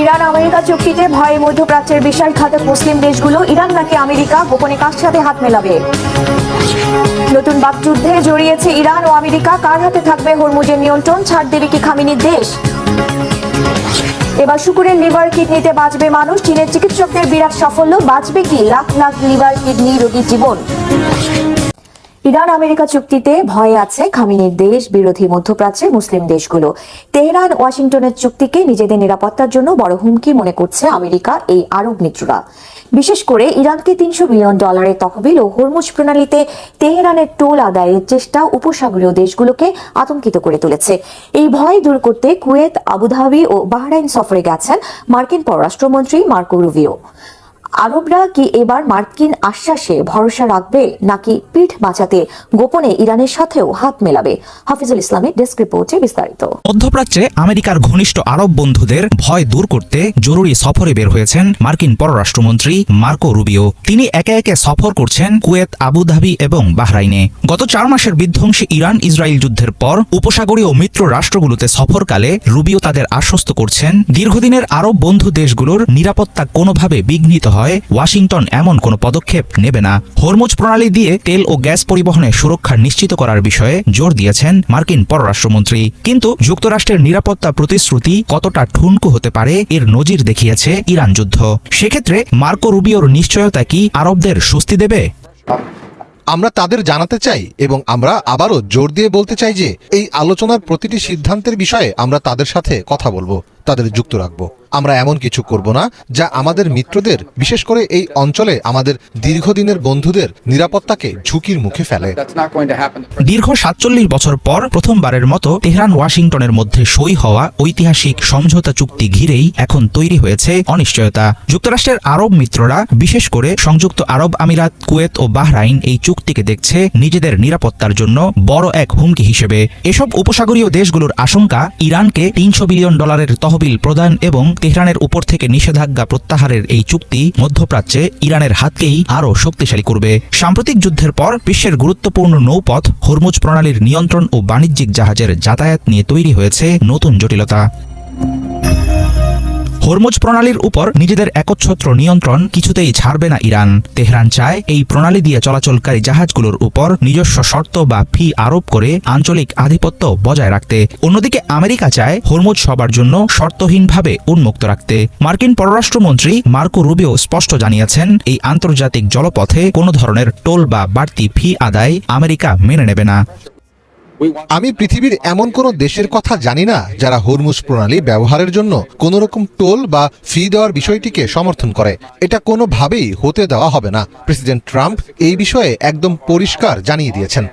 Iran America চুক্তিতে ভয়ে মধ্যপ্রাচ্যের বিশ্বাসঘাতক মুসলিম দেশগুলো ইরান নাকি আমেরিকা গোপনে কার সাথে হাত মেলাবে। নতুন বাকযুদ্ধে জড়িয়েছে ইরান ও আমেরিকা, কার হাতে থাকবে হরমুজের নিয়ন্ত্রণ, ছাড় দেবে কি খামেনির দেশ। এবার শুক্রের লিভার কিডনিতে বাঁচবে মানুষ, চীনের চিকিৎসকদের বিরাট সাফল্য, বাঁচবে কি লাখ লাখ লিভার কিডনি রোগীর জীবন। ইরান আমেরিকা চুক্তিতে ভয়ে আছে খামেনির দেশ বিরোধী মধ্যপ্রাচ্যের মুসলিম দেশগুলো। তেহরান ওয়াশিংটনের চুক্তিকে নিজেদের নিরাপত্তার জন্য বড় হুমকি মনে করছে আমেরিকা এই আরব মিত্ররা। বিশেষ করে ইরানকে $300 বিলিয়ন তহবিল ও হরমুজ প্রণালীতে তেহরানের টোল আদায়ের চেষ্টা উপসাগরীয় দেশগুলোকে আতঙ্কিত করে তুলেছে। এই ভয় দূর করতে কুয়েত, আবুধাবি ও বাহরাইন সফরে গেছেন মার্কিন পররাষ্ট্রমন্ত্রী মার্কো রুবিও। আরবরা কি এবার মার্কিন আশ্বাসে ভরসা রাখবে নাকি পিঠ বাঁচাতে গোপনে ইরানের সাথেও হাত মেলাবে? হাফিজুল ইসলামের ডেস্ক রিপোর্টে বিস্তারিত। মধ্যপ্রাচ্যে আমেরিকার ঘনিষ্ঠ আরব বন্ধুদের ভয় দূর করতে জরুরি সফরে বের হয়েছেন মার্কিন পররাষ্ট্রমন্ত্রী মার্কো রুবিও। তিনি একে একে সফর করছেন কুয়েত, আবুধাবি এবং বাহরাইনে। গত 4 মাসের বিধ্বংসী ইরান ইসরায়েল যুদ্ধের পর উপসাগরীয় মিত্র রাষ্ট্রগুলোতে সফরকালে রুবিও তাদের আশ্বস্ত করছেন, দীর্ঘদিনের আরব বন্ধু দেশগুলোর নিরাপত্তা কোনোভাবে বিঘ্নিত হয় ওয়াশিংটন এমন কোনো পদক্ষেপ নেবে না। হরমুজ প্রণালী দিয়ে তেল ও গ্যাস পরিবহনে সুরক্ষা নিশ্চিত করার বিষয়ে জোর দিয়েছেন মার্কিন পররাষ্ট্রমন্ত্রী। কিন্তু যুক্তরাষ্ট্রের নিরাপত্তা প্রতিশ্রুতি কতটা ঠুনকো হতে পারে এর নজির দেখিয়েছে ইরান যুদ্ধ। সেক্ষেত্রে মার্কো রুবিওর নিশ্চয়তা কি আরবদের স্বস্তি দেবে? আমরা তাদের জানাতে চাই এবং আমরা আবারও জোর দিয়ে বলতে চাই যে এই আলোচনার প্রতিটি সিদ্ধান্তের বিষয়ে আমরা তাদের সাথে কথা বলবো, তাদের যুক্ত রাখবো। আমরা এমন কিছু করব না যা আমাদের মিত্রদের, বিশেষ করে এই অঞ্চলে আমাদের দীর্ঘদিনের বন্ধুদের নিরাপত্তাকে ঝুঁকির মুখে ফেলে। দীর্ঘ 47 বছর পর প্রথমবারের মতো তেহরান ওয়াশিংটনের মধ্যে সই হওয়া ঐতিহাসিক সমঝোতা চুক্তি ঘিরেই এখন তৈরি হয়েছে অনিশ্চয়তা। যুক্তরাষ্ট্রের আরব মিত্ররা, বিশেষ করে সংযুক্ত আরব আমিরাত, কুয়েত ও বাহরাইন এই চুক্তিকে দেখছে নিজেদের নিরাপত্তার জন্য বড় এক হুমকি হিসেবে। এসব উপসাগরীয় দেশগুলোর আশঙ্কা ইরানকে $300 বিলিয়ন তহবিল প্রদান এবং তেহরানের উপর থেকে নিষেধাজ্ঞা প্রত্যাহারের এই চুক্তি মধ্যপ্রাচ্যে ইরানের হাতকেই আরও শক্তিশালী করবে। সাম্প্রতিক যুদ্ধের পর বিশ্বের গুরুত্বপূর্ণ নৌপথ হরমুজ প্রণালীর নিয়ন্ত্রণ ও বাণিজ্যিক জাহাজের যাতায়াত নিয়ে তৈরি হয়েছে নতুন জটিলতা। হরমুজ প্রণালীর উপর নিজেদের একচ্ছত্র নিয়ন্ত্রণ কিছুতেই ছাড়বে না ইরান। তেহরান চায় এই প্রণালী দিয়ে চলাচলকারী জাহাজগুলোর উপর নিজস্ব শর্ত বা ফি আরোপ করে আঞ্চলিক আধিপত্য বজায় রাখতে। অন্যদিকে আমেরিকা চায় হরমুজ সবার জন্য শর্তহীনভাবে উন্মুক্ত রাখতে। মার্কিন পররাষ্ট্রমন্ত্রী মার্কো রুবিও স্পষ্ট জানিয়েছেন, এই আন্তর্জাতিক জলপথে কোনো ধরনের টোল বা বাড়তি ফি আদায় আমেরিকা মেনে নেবে না। আমি পৃথিবীর এমন কোন দেশের কথা জানি না যারা হরমুজ প্রণালী ব্যবহারের জন্য কোন রকম টোল বা ফি দেওয়ার বিষয়টিকে সমর্থন করে। এটা কোনোভাবেই হতে দেওয়া হবে না। প্রেসিডেন্ট ট্রাম্প এই বিষয়ে একদম পরিষ্কার জানিয়ে দিয়েছেন।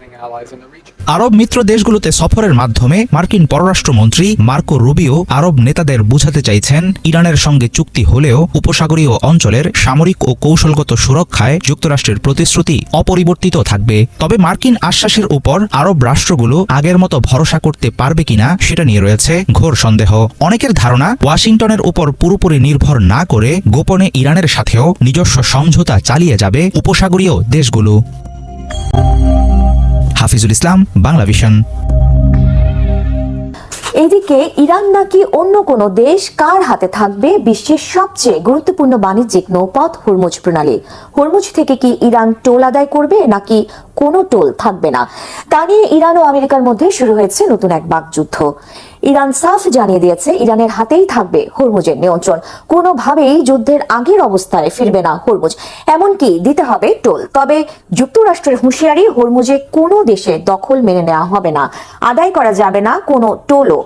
আরব মিত্র দেশগুলোতে সফরের মাধ্যমে মার্কিন পররাষ্ট্রমন্ত্রী মার্কো রুবিও আরব নেতাদের বুঝাতে চাইছেন, ইরানের সঙ্গে চুক্তি হলেও উপসাগরীয় অঞ্চলের সামরিক ও কৌশলগত সুরক্ষায় যুক্তরাষ্ট্রের প্রতিশ্রুতি অপরিবর্তিত থাকবে। তবে মার্কিন আশ্বাসের উপর আরব রাষ্ট্রগুলো আগের মতো ভরসা করতে পারবে কিনা সেটা নিয়ে রয়েছে ঘোর সন্দেহ। অনেকের ধারণা, ওয়াশিংটনের উপর পুরোপুরি নির্ভর না করে গোপনে ইরানের সাথেও নিজস্ব সমঝোতা চালিয়ে যাবে উপসাগরীয় দেশগুলো। হাফিজুল ইসলাম, বাংলাভিশন। এদিকে ইরান নাকি অন্য কোনো দেশ, কার হাতে থাকবে বিশ্বের সবচেয়ে গুরুত্বপূর্ণ বাণিজ্যিক নৌপথ হরমুজ প্রণালী? হরমুজ থেকে কি ইরান টোল আদায় করবে নাকি কোনো টোল থাকবে না? তা নিয়ে ইরান ও আমেরিকার মধ্যে শুরু হয়েছে নতুন এক বাকযুদ্ধ। ইরান সাফ জানিয়ে দিয়েছে ইরানের হাতেই থাকবে হরমুজের নিয়ন্ত্রণ, কোনোভাবেই যুদ্ধের আগের অবস্থায় ফিরবে না হরমুজ, এমনকি দিতে হবে টোল। তবে যুক্তরাষ্ট্রের হুঁশিয়ারি, হরমুজে কোনো দেশের দখল মেনে নেওয়া হবে না, আদায় করা যাবে না কোনো টোলও।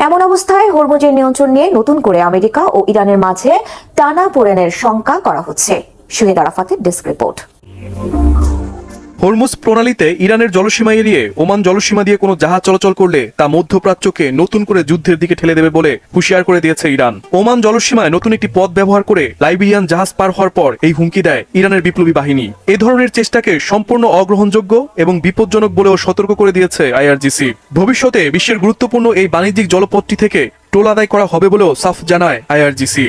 এমন অবস্থায় হরমুজের নিয়ন্ত্রণ নিয়ে নতুন করে আমেরিকা ও ইরানের মাঝে টানাপোড়েনের শঙ্কা করা হচ্ছে। শহীদ আরাফাতের ডেস্ক রিপোর্ট। হরমুজ প্রণালীতে ইরানের জলসীমা এড়িয়ে ওমান জলসীমা দিয়ে কোনো জাহাজ চলাচল করলে তা মধ্যপ্রাচ্যকে নতুন করে যুদ্ধের দিকে ঠেলে দেবে বলে হুঁশিয়ার করে দিয়েছে ইরান। ওমান জলসীমায় নতুন একটি পথ ব্যবহার করে লাইবিয়ান জাহাজ পার হওয়ার পর এই হুমকি দেয় ইরানের বিপ্লবী বাহিনী। এ ধরনের চেষ্টাকে সম্পূর্ণ অগ্রহণযোগ্য এবং বিপজ্জনক বলেও সতর্ক করে দিয়েছে আইআরজিসি। ভবিষ্যতে বিশ্বের গুরুত্বপূর্ণ এই বাণিজ্যিক জলপথটি থেকে টোল আদায় করা হবে বলেও সাফ জানায় আইআরজিসি।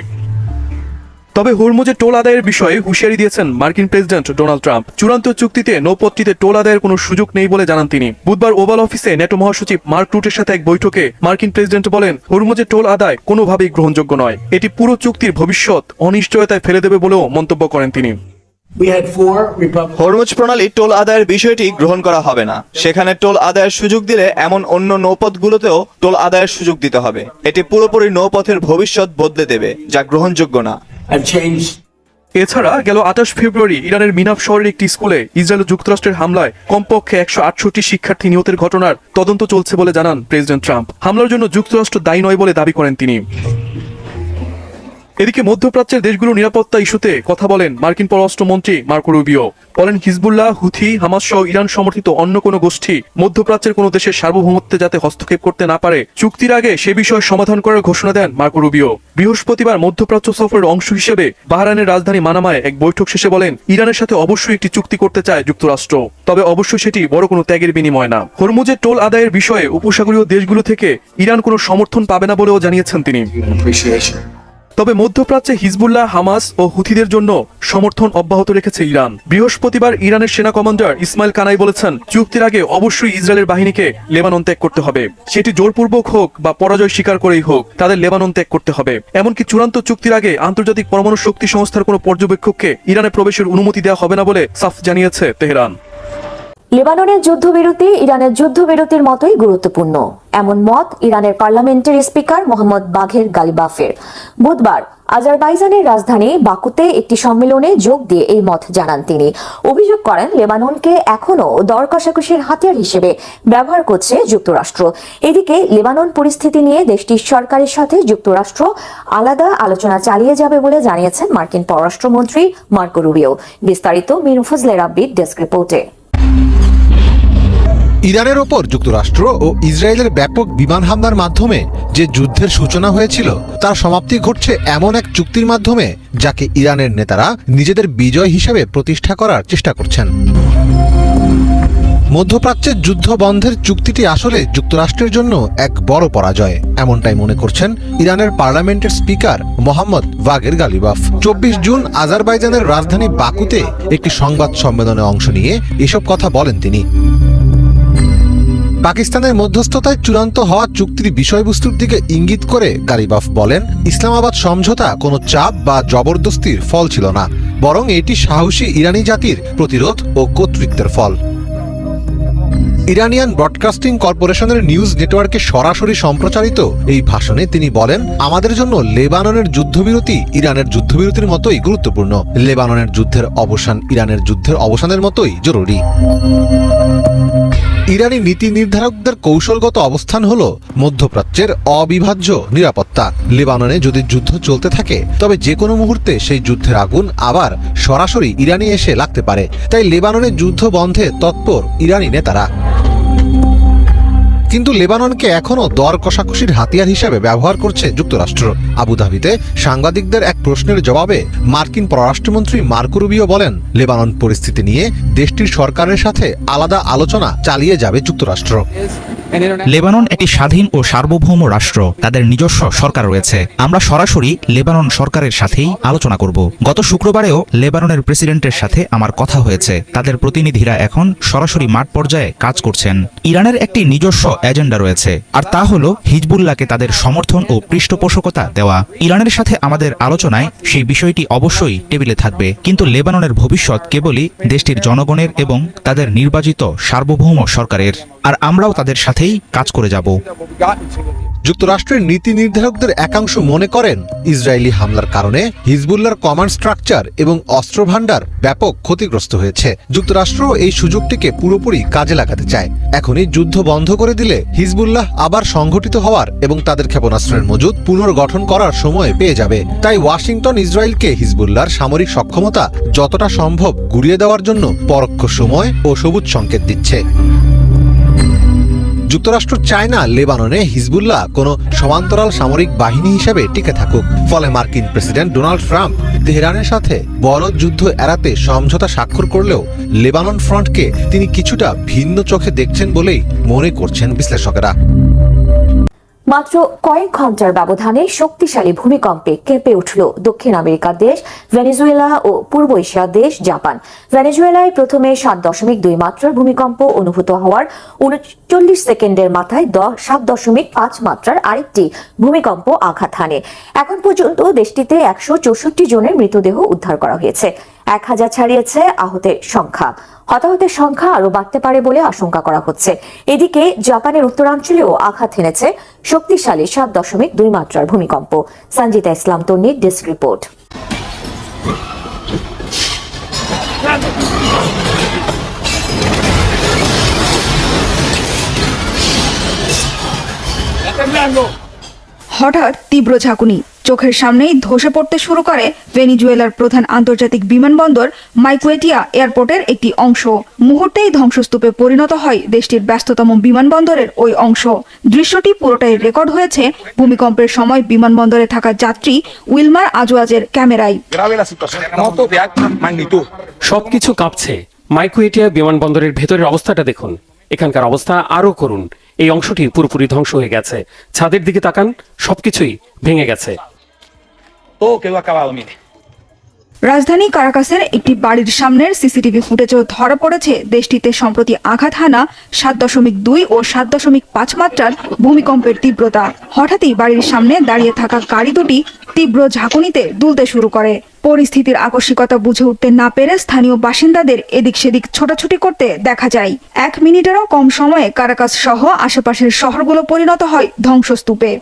তবে হরমুজে টোল আদায়ের বিষয়ে হুঁশিয়ারি দিয়েছেন মার্কিন প্রেসিডেন্ট ডোনাল্ড ট্রাম্প। চূড়ান্ত চুক্তিতে নৌপথটিতে টোল আদায়ের কোনো সুযোগ নেই বলে জানান তিনি। বুধবার ওভাল অফিসে ন্যাটো মহাসচিব মার্ক রুটের সাথে এক বৈঠকে মার্কিন প্রেসিডেন্ট বলেন, হরমুজে টোল আদায় কোনোভাবেই গ্রহণযোগ্য নয়। এটি পুরো চুক্তির ভবিষ্যৎ অনিশ্চয়তায় ফেলে দেবে বলেও মন্তব্য করেন তিনি। হরমুজ প্রণালী টোল আদায়ের বিষয়টি গ্রহণ করা হবে না। সেখানে টোল আদায়ের সুযোগ দিলে এমন অন্য নৌপথগুলোতেও টোল আদায়ের সুযোগ দিতে হবে। এটি পুরোপুরি নৌপথের ভবিষ্যৎ বদলে দেবে, যা গ্রহণযোগ্য না। এছাড়া গেল 28 ফেব্রুয়ারি ইরানের মিনাফ শহরের একটি স্কুলে ইসরায়েল ও যুক্তরাষ্ট্রের হামলায় কমপক্ষে 168 শিক্ষার্থী নিহতের ঘটনার তদন্ত চলছে বলে জানান প্রেসিডেন্ট ট্রাম্প। হামলার জন্য যুক্তরাষ্ট্র দায়ী নয় বলে দাবি করেন তিনি। এদিকে মধ্যপ্রাচ্যের দেশগুলোর নিরাপত্তা ইস্যুতে কথা বলেন মার্কিন পররাষ্ট্রমন্ত্রী মার্কো রুবিও। বলেন, হিজবুল্লাহ, হুথি, হামাস সহ ইরান সমর্থিত অন্য কোনো গোষ্ঠী মধ্যপ্রাচ্যের কোনো দেশের সার্বভৌমত্বে যাতে হস্তক্ষেপ করতে না পারে, চুক্তির আগে সে বিষয়ে সমাধান করার ঘোষণা দেন মার্কো রুবিও। বৃহস্পতিবার মধ্যপ্রাচ্য সফরের অংশ হিসেবে বাহরাইনের রাজধানী মানামায় এক বৈঠক শেষে বলেন, ইরানের সাথে অবশ্যই একটি চুক্তি করতে চায় যুক্তরাষ্ট্র, তবে অবশ্যই সেটি বড় কোনো ত্যাগের বিনিময় না। হরমুজের টোল আদায়ের বিষয়ে উপসাগরীয় দেশগুলো থেকে ইরান কোনো সমর্থন পাবে না বলেও জানিয়েছেন তিনি। তবে মধ্যপ্রাচ্যে হিজবুল্লাহ, হামাস ও হুথিদের জন্য সমর্থন অব্যাহত রেখেছে ইরান। বৃহস্পতিবার ইরানের সেনা কমান্ডার ইসমাইল কানাই বলেছেন, চুক্তির আগে অবশ্যই ইসরায়েলের বাহিনীকে লেবানন ত্যাগ করতে হবে। সেটি জোরপূর্বক হোক বা পরাজয় স্বীকার করেই হোক, তাদের লেবানন ত্যাগ করতে হবে। এমনকি চূড়ান্ত চুক্তির আগে আন্তর্জাতিক পরমাণু শক্তি সংস্থার কোনো পর্যবেক্ষককে ইরানে প্রবেশের অনুমতি দেওয়া হবে না বলে সাফ জানিয়েছে তেহরান। লেবাননের যুদ্ধবিরতি ইরানের যুদ্ধবিরতির মতোই গুরুত্বপূর্ণ, এমন মত ইরানের পার্লামেন্টের স্পিকার মোহাম্মদ বাঘের গালিবাফের। বুধবার আজারবাইজানের রাজধানী বাকুতে একটি সম্মেলনে যোগ দিয়ে এই মত জানান তিনি। অভিযোগ করেন, লেবাননকে এখনও দর কষাকষির হাতিয়ার হিসেবে ব্যবহার করছে যুক্তরাষ্ট্র। এদিকে লেবানন পরিস্থিতি নিয়ে দেশটির সরকারের সাথে যুক্তরাষ্ট্র আলাদা আলোচনা চালিয়ে যাবে বলে জানিয়েছেন মার্কিন পররাষ্ট্রমন্ত্রী মার্কো রুবিও। বিস্তারিত মিনু ফজলে রাব্বির ডেস্ক রিপোর্টে। ইরানের ওপর যুক্তরাষ্ট্র ও ইসরায়েলের ব্যাপক বিমান হামলার মাধ্যমে যে যুদ্ধের সূচনা হয়েছিল, তার সমাপ্তি ঘটছে এমন এক চুক্তির মাধ্যমে যাকে ইরানের নেতারা নিজেদের বিজয় হিসেবে প্রতিষ্ঠা করার চেষ্টা করছেন। মধ্যপ্রাচ্যের যুদ্ধ বন্ধের চুক্তিটি আসলে যুক্তরাষ্ট্রের জন্য এক বড় পরাজয়, এমনটাই মনে করছেন ইরানের পার্লামেন্টের স্পিকার মোহাম্মদ বাঘের গালিবাফ। 24 জুন আজারবাইজানের রাজধানী বাকুতে একটি সংবাদ সম্মেলনে অংশ নিয়ে এসব কথা বলেন তিনি। পাকিস্তানের মধ্যস্থতায় চূড়ান্ত হওয়া চুক্তির বিষয়বস্তুর দিকে ইঙ্গিত করে গালিবাফ বলেন, ইসলামাবাদ সমঝোতা কোনো চাপ বা জবরদস্তির ফল ছিল না, বরং এটি সাহসী ইরানি জাতির প্রতিরোধ ও কর্তৃত্বের ফল। ইরানিয়ান ব্রডকাস্টিং কর্পোরেশনের নিউজ নেটওয়ার্কে সরাসরি সম্প্রচারিত এই ভাষণে তিনি বলেন, আমাদের জন্য লেবাননের যুদ্ধবিরতি ইরানের যুদ্ধবিরতির মতোই গুরুত্বপূর্ণ। লেবাননের যুদ্ধের অবসান ইরানের যুদ্ধের অবসানের মতোই জরুরি। ইরানি নীতি নির্ধারকদের কৌশলগত অবস্থান হল মধ্যপ্রাচ্যের অবিভাজ্য নিরাপত্তা। লেবাননে যদি যুদ্ধ চলতে থাকে, তবে যে কোনো মুহূর্তে সেই যুদ্ধের আগুন আবার সরাসরি ইরানে এসে লাগতে পারে। তাই লেবাননে যুদ্ধ বন্ধে তৎপর ইরানি নেতারা। কিন্তু লেবাননকে এখনো দর কষাকষির হাতিয়ার হিসেবে ব্যবহার করছে যুক্তরাষ্ট্র। আবুধাবিতে সাংবাদিকদের এক প্রশ্নের জবাবে মার্কিন পররাষ্ট্রমন্ত্রী মার্কো রুবিও বলেন, লেবানন পরিস্থিতি নিয়ে দেশটির সরকারের সাথে আলাদা আলোচনা চালিয়ে যাবে যুক্তরাষ্ট্র। লেবানন একটি স্বাধীন ও সার্বভৌম রাষ্ট্র, তাদের নিজস্ব সরকার রয়েছে। আমরা সরাসরি লেবানন সরকারের সাথেই আলোচনা করব। গত শুক্রবারেও লেবাননের প্রেসিডেন্টের সাথে আমার কথা হয়েছে। তাদের প্রতিনিধিরা এখন সরাসরি মাঠ পর্যায়ে কাজ করছেন। ইরানের একটি নিজস্ব এজেন্ডা রয়েছে, আর তা হলো হিজবুল্লাহকে তাদের সমর্থন ও পৃষ্ঠপোষকতা দেওয়া। ইরানের সাথে আমাদের আলোচনায় সেই বিষয়টি অবশ্যই টেবিলে থাকবে, কিন্তু লেবাননের ভবিষ্যৎ কেবলই দেশটির জনগণের এবং তাদের নির্বাচিত সার্বভৌম সরকারের, আর আমরাও তাদের সাথেই কাজ করে যাব। যুক্তরাষ্ট্রের নীতি নির্ধারকদের একাংশ মনে করেন, ইসরায়েলি হামলার কারণে হিজবুল্লাহর কমান্ড স্ট্রাকচার এবং অস্ত্র ভান্ডার ব্যাপক ক্ষতিগ্রস্ত হয়েছে। যুক্তরাষ্ট্র এই সুযোগটিকে পুরোপুরি কাজে লাগাতে চায়। এখনই যুদ্ধ বন্ধ করে দিলে হিজবুল্লাহ আবার সংগঠিত হওয়ার এবং তাদের ক্ষেপণাস্ত্রের মজুদ পুনর্গঠন করার সময় পেয়ে যাবে। তাই ওয়াশিংটন ইসরায়েলকে হিজবুল্লাহর সামরিক সক্ষমতা যতটা সম্ভব গুড়িয়ে দেওয়ার জন্য পরোক্ষ সময় ও সবুজ সংকেত দিচ্ছে। যুক্তরাষ্ট্র চায় না লেবাননে হিজবুল্লাহ কোনো সমান্তরাল সামরিক বাহিনী হিসেবে টিকে থাকুক। ফলে মার্কিন প্রেসিডেন্ট ডোনাল্ড ট্রাম্প তেহরানের সাথে বড় যুদ্ধ এড়াতে সমঝোতা স্বাক্ষর করলেও লেবানন ফ্রন্টকে তিনি কিছুটা ভিন্ন চোখে দেখছেন বলেই মনে করছেন বিশ্লেষকেরা। মাত্র কয়েক ঘন্টার ব্যবধানে শক্তিশালী ভূমিকম্পে কেঁপে উঠল দক্ষিণ আমেরিকার দেশ ভেনেজুয়েলা ও পূর্ব এশিয়ার দেশ জাপান। ভেনেজুয়েলায় প্রথমে 7.2 মাত্রার ভূমিকম্প অনুভূত হওয়ার 39 সেকেন্ডের মাথায় 7.5 মাত্রার আরেকটি ভূমিকম্প আঘাত হানে। এখন পর্যন্ত দেশটিতে 164 জনের মৃতদেহ উদ্ধার করা হয়েছে। 1000 ছাড়িয়েছে আহতের সংখ্যা। হতাহতের সংখ্যা আরো বাড়তে পারে বলে আশঙ্কা করা হচ্ছে। এদিকে জাপানের উত্তরাঞ্চলেও আঘাত হেনেছে শক্তিশালী 7.2 মাত্রার ভূমিকম্প। সঞ্জিতা ইসলাম তন্নির ডেস্ক রিপোর্ট। হঠাৎ তীব্র ঝাঁকুনি, চোখের সামনেই ধসে পড়তে শুরু করে ভেনেজুয়েলার প্রধান আন্তর্জাতিক বিমানবন্দর মাইকুয়েটিয়া এয়ারপোর্টের একটি অংশ। মুহূর্তেই ধ্বংসস্তূপে পরিণত হয় দেশটির ব্যস্ততম বিমানবন্দরের ওই অংশ। দৃশ্যটি পুরোটাই রেকর্ড হয়েছে ভূমিকম্পের সময় বিমানবন্দরে থাকা যাত্রী উইলমার আজওয়াজের ক্যামেরায়। সবকিছু কাঁপছে। মাইকুয়েটিয়া বিমানবন্দরের ভেতরের অবস্থাটা দেখুন। এখানকার অবস্থা আরো করুন। এই অংশটি পুরোপুরি ধ্বংস হয়ে গেছে। ছাদের দিকে তাকান, সবকিছুই ভেঙে গেছে। রাজধানী কারাকাসের একটি বাড়ির সামনের সিসিটিভি ফুটেজও ধরা পড়েছে দেশটিতে সম্প্রতি আঘাত হানা 7.2 ও 7.5 মাত্রার ভূমিকম্পের তীব্রতা। হঠাৎই বাড়ির সামনে দাঁড়িয়ে থাকা গাড়ি দুটি তীব্র ঝাঁকুনিতে দুলতে শুরু করে। পরিস্থিতির আকস্মিকতা বুঝে উঠতে না পেরে স্থানীয় বাসিন্দাদের এদিক সেদিক ছোটাছুটি করতে দেখা যায়। 1 মিনিটেরও কম সময়ে কারাকাস সহ আশেপাশের শহরগুলো পরিণত হয় ধ্বংসস্তূপে।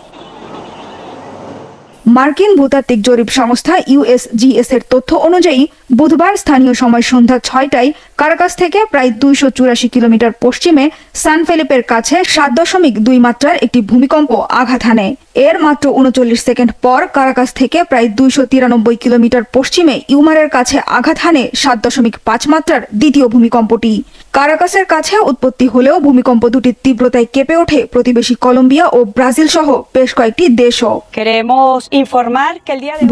মার্কিন ভূতাত্ত্বিক জরিপ সংস্থা USGS এর তথ্য অনুযায়ী বুধবার স্থানীয় সময় সন্ধ্যা 6টায় কারাকাস থেকে প্রায় 284 কিলোমিটার পশ্চিমে সান ফেলিপের কাছে 7.2 মাত্রার একটি ভূমিকম্প আঘাত হানে। এর মাত্র 39 সেকেন্ড পর কারাকাস থেকে প্রায় 293 কিলোমিটার পশ্চিমে ইউমারের কাছে আঘাত হানে 7.5 মাত্রার দ্বিতীয় ভূমিকম্পটি। কারাকাসের কাছে উৎপত্তি হলেও ভূমিকম্প দুটির তীব্রতায় কেঁপে ওঠে প্রতিবেশী কলম্বিয়া ও ব্রাজিল সহ বেশ কয়েকটি দেশও।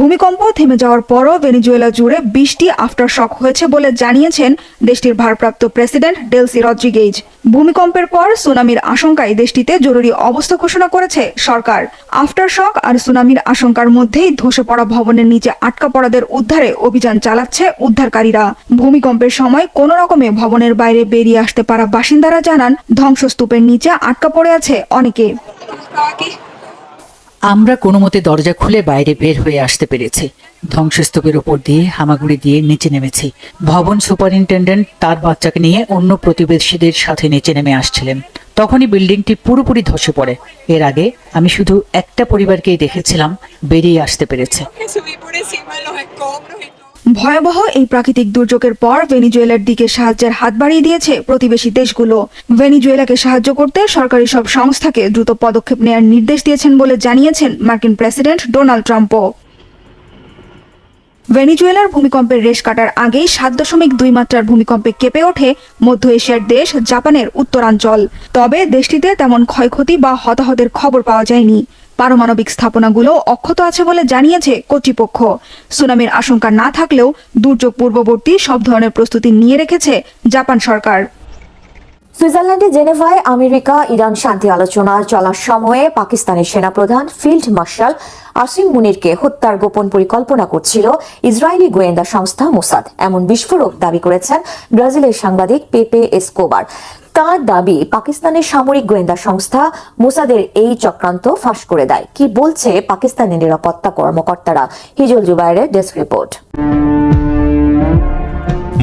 ভূমিকম্প থেমে যাওয়ার পরও ভেনেজুয়েলা জুড়ে 20টি আফটার শক হয়েছে বলে জানিয়েছেন দেশটির ভারপ্রাপ্ত প্রেসিডেন্ট ডেলসি রদ্রিগেজ। ভূমিকম্পের পর সুনামির আশঙ্কায় দেশটিতে জরুরি অবস্থা ঘোষণা করেছে সরকার। আফটার শক আর সুনামির আশঙ্কার মধ্যেই ধসে পড়া ভবনের নিচে আটকা পড়াদের উদ্ধারে অভিযান চালাচ্ছে উদ্ধারকারীরা। ভূমিকম্পের সময় কোনো রকমে ভবনের বাইরে বেরিয়ে আসতে পারা বাসিন্দারা জানান ধ্বংসস্তূপের নিচে আটকা পড়ে আছে অনেকে। আমরা কোনো মতে দরজা খুলে বাইরে বের হয়ে আসতে পেরেছি। ধ্বংসস্তূপের ওপর দিয়ে হামাগুড়ি দিয়ে নিচে নেমেছি। ভবন সুপারিনটেন্ডেন্ট তার বাচ্চাকে নিয়ে অন্য প্রতিবেশীদের সাথে নিচে নেমে আসছিলেন। তখনই বিল্ডিংটি পুরোপুরি ধসে পড়ে। এর আগে আমি শুধু একটা পরিবারকেই দেখেছিলাম বেরিয়ে আসতে পেরেছে। ভয়াবহ এই প্রাকৃতিক দুর্যোগের পর ভেনেজুয়েলার দিকে সাহায্যের হাত বাড়িয়ে দিয়েছে প্রতিবেশী দেশগুলো। ভেনেজুয়েলাকে সাহায্য করতে সরকারি সব সংস্থাকে দ্রুত পদক্ষেপ নেওয়ার নির্দেশ দিয়েছেন বলে জানিয়েছেন মার্কিন প্রেসিডেন্ট ডোনাল্ড ট্রাম্পও। ভেনেজুয়েলার ভূমিকম্পের রেশ কাটার আগেই 7.2 মাত্রার ভূমিকম্পে কেঁপে ওঠে মধ্য এশিয়ার দেশ জাপানের উত্তরাঞ্চল। তবে দেশটিতে তেমন ক্ষয়ক্ষতি বা হতাহতের খবর পাওয়া যায়নি। পারমাণবিক স্থাপনাগুলো অক্ষত আছে বলে জানিয়েছে কর্তৃপক্ষ। সুনামির আশঙ্কা না থাকলেও দুর্যোগ পূর্ববর্তী সব ধরনের প্রস্তুতি নিয়ে রেখেছে জাপান সরকার। সুইজারল্যান্ডের জেনেভায় আমেরিকা ইরান শান্তি আলোচনা চলার সময়ে পাকিস্তানের সেনাপ্রধান ফিল্ড মার্শাল আসিম মুনিরকে হত্যার গোপন পরিকল্পনা করছিল ইসরায়েলি গোয়েন্দা সংস্থা মোসাদ। এমন বিস্ফোরক দাবি করেছেন ব্রাজিলের সাংবাদিক পেপে এসকোবার। তার দাবি, পাকিস্তানের সামরিক গোয়েন্দা সংস্থা মোসাদের এই চক্রান্ত ফাঁস করে দেয়। কি বলছে পাকিস্তানের নিরাপত্তা কর্মকর্তারা? হিজল জুবাইরের ডেস্ক রিপোর্ট।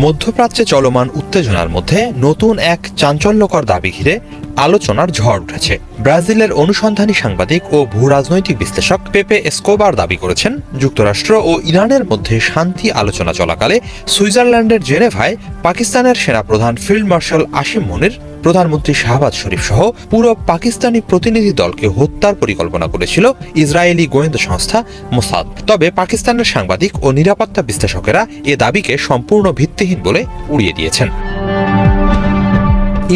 মধ্যপ্রাচ্যে চলমান উত্তেজনার মধ্যে নতুন এক চাঞ্চল্যকর দাবি ঘিরে আলোচনার ঝড় উঠেছে। ব্রাজিলের অনুসন্ধানী সাংবাদিক ও ভূরাজনৈতিক বিশ্লেষক পেপে এসকোবার দাবি করেছেন, যুক্তরাষ্ট্র ও ইরানের মধ্যে শান্তি আলোচনা চলাকালে সুইজারল্যান্ডের জেনেভায় পাকিস্তানের সেনাপ্রধান ফিল্ড মার্শাল আসিম মুনির, প্রধানমন্ত্রী শাহবাজ শরীফ সহ পুরো পাকিস্তানি প্রতিনিধি দলকে হত্যার পরিকল্পনা করেছিল ইসরায়েলি গোয়েন্দা সংস্থা মোসাদ। তবে পাকিস্তানের সাংবাদিক ও নিরাপত্তা বিশ্লেষকেরা এ দাবিকে সম্পূর্ণ ভিত্তিহীন বলে উড়িয়ে দিয়েছেন।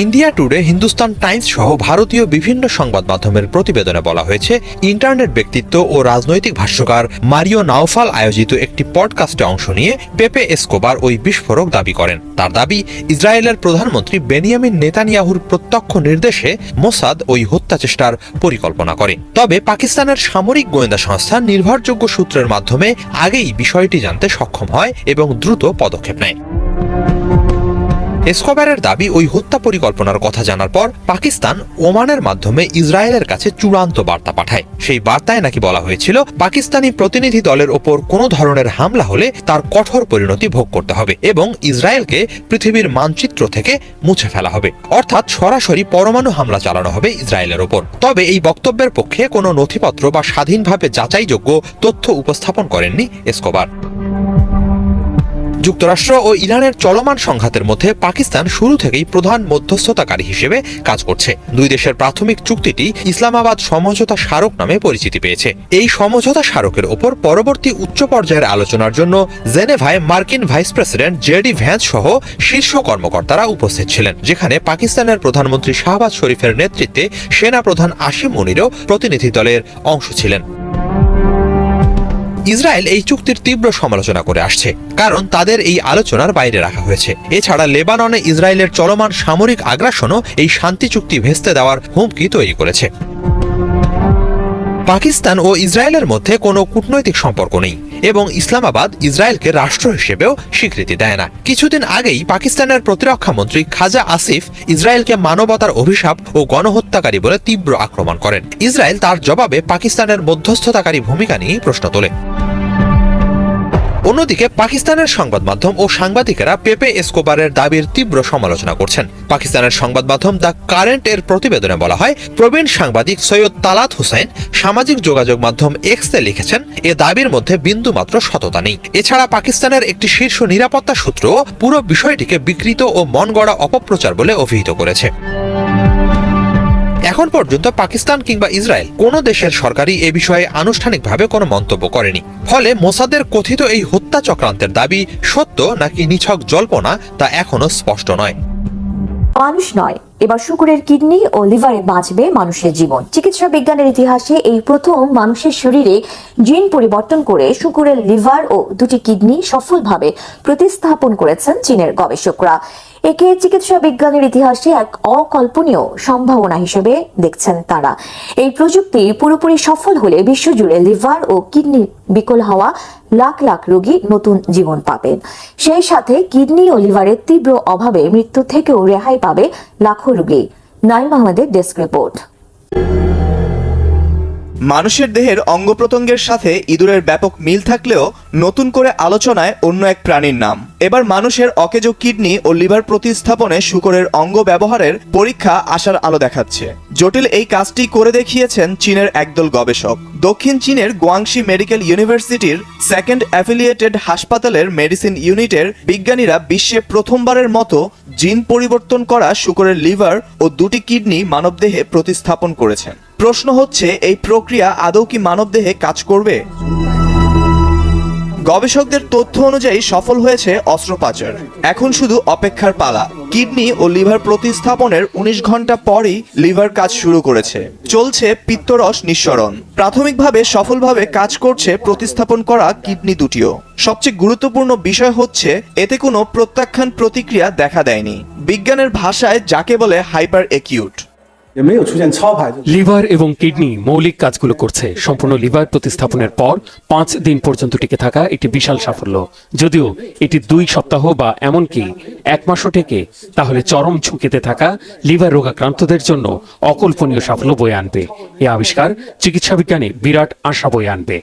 ইন্ডিয়া টুডে, হিন্দুস্তান টাইমস সহ ভারতীয় বিভিন্ন সংবাদ মাধ্যমের প্রতিবেদনে বলা হয়েছে, ইন্টারনেট ব্যক্তিত্ব ও রাজনৈতিক ভাষ্যকার মারিও নাওফাল আয়োজিত একটি পডকাস্টে অংশ নিয়ে পেপে এসকোবার ওই বিস্ফোরক দাবি করেন। তার দাবি, ইসরায়েলের প্রধানমন্ত্রী বেনিয়ামিন নেতানিয়াহুর প্রত্যক্ষ নির্দেশে মোসাদ ওই হত্যা চেষ্টার পরিকল্পনা করে। তবে পাকিস্তানের সামরিক গোয়েন্দা সংস্থা নির্ভরযোগ্য সূত্রের মাধ্যমে আগেই বিষয়টি জানতে সক্ষম হয় এবং দ্রুত পদক্ষেপ নেয়। এসকোবারের দাবি, ওই হত্যা পরিকল্পনার কথা জানার পর পাকিস্তান ওমানের মাধ্যমে ইসরায়েলের কাছে চূড়ান্ত বার্তা পাঠায়। সেই বার্তায় নাকি বলা হয়েছিল, পাকিস্তানি প্রতিনিধি দলের ওপর কোনো ধরনের হামলা হলে তার কঠোর পরিণতি ভোগ করতে হবে এবং ইসরায়েলকে পৃথিবীর মানচিত্র থেকে মুছে ফেলা হবে, অর্থাৎ সরাসরি পরমাণু হামলা চালানো হবে ইসরায়েলের ওপর। তবে এই বক্তব্যের পক্ষে কোনো নথিপত্র বা স্বাধীনভাবে যাচাইযোগ্য তথ্য উপস্থাপন করেননি এসকোবার। যুক্তরাষ্ট্র ও ইরানের চলমান সংঘাতের মধ্যে পাকিস্তান শুরু থেকেই প্রধান মধ্যস্থতাকারী হিসেবে কাজ করছে। দুই দেশের প্রাথমিক চুক্তিটি ইসলামাবাদ সমঝোতা স্মারক নামে পরিচিতি পেয়েছে। এই সমঝোতা স্মারকের ওপর পরবর্তী উচ্চ পর্যায়ের আলোচনার জন্য জেনেভায় মার্কিন ভাইস প্রেসিডেন্ট জেডি ভ্যান্স সহ শীর্ষ কর্মকর্তারা উপস্থিত ছিলেন, যেখানে পাকিস্তানের প্রধানমন্ত্রী শাহবাজ শরীফের নেতৃত্বে সেনা প্রধান আসিম মুনিরও প্রতিনিধি দলের অংশ ছিলেন। ইসরায়েল এই চুক্তির তীব্র সমালোচনা করে আসছে, কারণ তাদের এই আলোচনার বাইরে রাখা হয়েছে। এছাড়া লেবাননে ইসরায়েলের চলমান সামরিক আগ্রাসনও এই শান্তি চুক্তি ভেস্তে দেওয়ার হুমকি তৈরি করেছে। পাকিস্তান ও ইসরায়েলের মধ্যে কোনো কূটনৈতিক সম্পর্ক নেই এবং ইসলামাবাদ ইসরায়েলকে রাষ্ট্র হিসেবেও স্বীকৃতি দেয় না। কিছুদিন আগেই পাকিস্তানের প্রতিরক্ষা মন্ত্রী খাজা আসিফ ইসরায়েলকে মানবতার অভিশাপ ও গণহত্যাকারী বলে তীব্র আক্রমণ করেন। ইসরায়েল তার জবাবে পাকিস্তানের মধ্যস্থতাকারী ভূমিকা নিয়ে প্রশ্ন তোলে। অন্যদিকে পাকিস্তানের সংবাদ মাধ্যম ও সাংবাদিকেরা পেপে এসকোবারের দাবির তীব্র সমালোচনা করছেন। পাকিস্তানের সংবাদ মাধ্যম দ্য কারেন্ট এর প্রতিবেদনে বলা হয়, প্রবীণ সাংবাদিক সৈয়দ তালাত হুসাইন সামাজিক যোগাযোগ মাধ্যম এক্সে লিখেছেন, এ দাবির মধ্যে বিন্দুমাত্র সততা নেই। এছাড়া পাকিস্তানের একটি শীর্ষ নিরাপত্তা সূত্র পুরো বিষয়টিকে বিকৃত ও মনগড়া অপপ্রচার বলে অভিহিত করেছে। এখন পর্যন্ত পাকিস্তান কিংবা ইসরায়েল কোনো দেশের সরকারই এ বিষয়ে আনুষ্ঠানিকভাবে কোনো মন্তব্য করেনি। ফলে মোসাদের কথিত এই হত্যা চক্রান্তের দাবি সত্য নাকি নিছক জল্পনা তা এখনো স্পষ্ট নয়। মানুষ নয়, এবার শুকুরের কিডনি ও লিভারে বাঁচবে মানুষের জীবন। চিকিৎসা বিজ্ঞানের ইতিহাসে এই প্রথম মানুষের শরীরে জিন পরিবর্তন করে শুকুরের লিভার ও দুটি কিডনি সফলভাবে প্রতিস্থাপন করেছেন চীনের গবেষকরা। একে চিকিৎসা বিজ্ঞানের ইতিহাসে এক অকল্পনীয় সম্ভাবনা হিসেবে দেখছেন তারা। এই প্রযুক্তি পুরোপুরি সফল হলে বিশ্বজুড়ে লিভার ও কিডনি বিকল হওয়া লাখ লাখ রোগী নতুন জীবন পাবেন। সেই সাথে কিডনি ও লিভারের তীব্র অভাবে মৃত্যু থেকেও রেহাই পাবে লাখো রোগী। নাইম আহমেদের ডেস্ক রিপোর্ট। মানুষের দেহের অঙ্গ প্রত্যঙ্গের সাথে ইঁদুরের ব্যাপক মিল থাকলেও নতুন করে আলোচনায় অন্য এক প্রাণীর নাম। এবার মানুষের অকেজো কিডনি ও লিভার প্রতিস্থাপনে শূকরের অঙ্গ ব্যবহারের পরীক্ষা আসার আলো দেখাচ্ছে। জটিল এই কাজটি করে দেখিয়েছেন চীনের একদল গবেষক। দক্ষিণ চীনের গুয়াংশি মেডিকেল ইউনিভার্সিটির সেকেন্ড অ্যাফিলিয়েটেড হাসপাতালের মেডিসিন ইউনিটের বিজ্ঞানীরা বিশ্বে প্রথমবারের মতো জিন পরিবর্তন করা শূকরের লিভার ও দুটি কিডনি মানবদেহে প্রতিস্থাপন করেছেন। প্রশ্ন হচ্ছে, এই প্রক্রিয়া আদৌ কি মানবদেহে কাজ করবে? গবেষকদের তথ্য অনুযায়ী সফল হয়েছে অস্ত্রোপচার। এখন শুধু অপেক্ষার পালা। কিডনি ও লিভার প্রতিস্থাপনের 19 ঘন্টা পরই লিভার কাজ শুরু করেছে। চলছে পিত্তরস নিঃসরণ। প্রাথমিকভাবে সফলভাবে কাজ করছে প্রতিস্থাপন করা কিডনি দুটিও। সবচেয়ে গুরুত্বপূর্ণ বিষয় হচ্ছে, এতে কোনো প্রত্যাখ্যান প্রতিক্রিয়া দেখা দেয়নি। বিজ্ঞানের ভাষায় যাকে বলে হাইপার একিউট। লিভার এবং কিডনি মৌলিক কাজগুলো করছে। সম্পূর্ণ লিভার প্রতিস্থাপনের পর 5 দিন পর্যন্ত টিকে থাকা একটি বিশাল সাফল্য। যদিও এটি 2 সপ্তাহ বা এমনকি 1 মাসও টেকে, তাহলে চরম ঝুঁকিতে থাকা লিভার রোগাক্রান্তদের জন্য অকল্পনীয় সাফল্য বয়ে আনবে। এই আবিষ্কার চিকিৎসা বিজ্ঞানে বিরাট আশা বয়ে আনবে।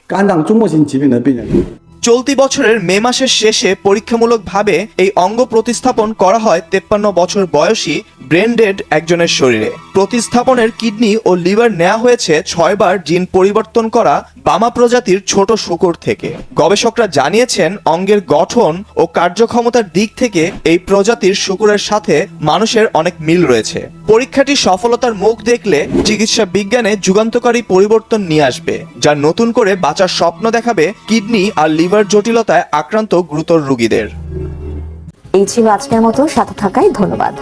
চলতি বছরের মে মাসের শেষে পরীক্ষামূলকভাবে এই অঙ্গ প্রতিস্থাপন করা হয় 53 বছর বয়সী ব্রেন ডেড একজনের শরীরে। প্রতিস্থাপনের কিডনি ও লিভার নেওয়া হয়েছে 6 বার জিন পরিবর্তন করা বামা প্রজাতির ছোট শূকর থেকে। গবেষকরা জানিয়েছেন, অঙ্গের গঠন ও কার্যক্ষমতার দিক থেকে এই প্রজাতির শূকরের সাথে মানুষের অনেক মিল রয়েছে। পরীক্ষাটি সফলতার মুখ দেখলে চিকিৎসা বিজ্ঞানে যুগান্তকারী পরিবর্তন নিয়ে আসবে, যা নতুন করে বাঁচার স্বপ্ন দেখাবে কিডনি আর লিভার জটিলতায় আক্রান্ত গুরুতর রোগীদের। এই ছিল আজকের মতো, সাথে থাকায় ধন্যবাদ।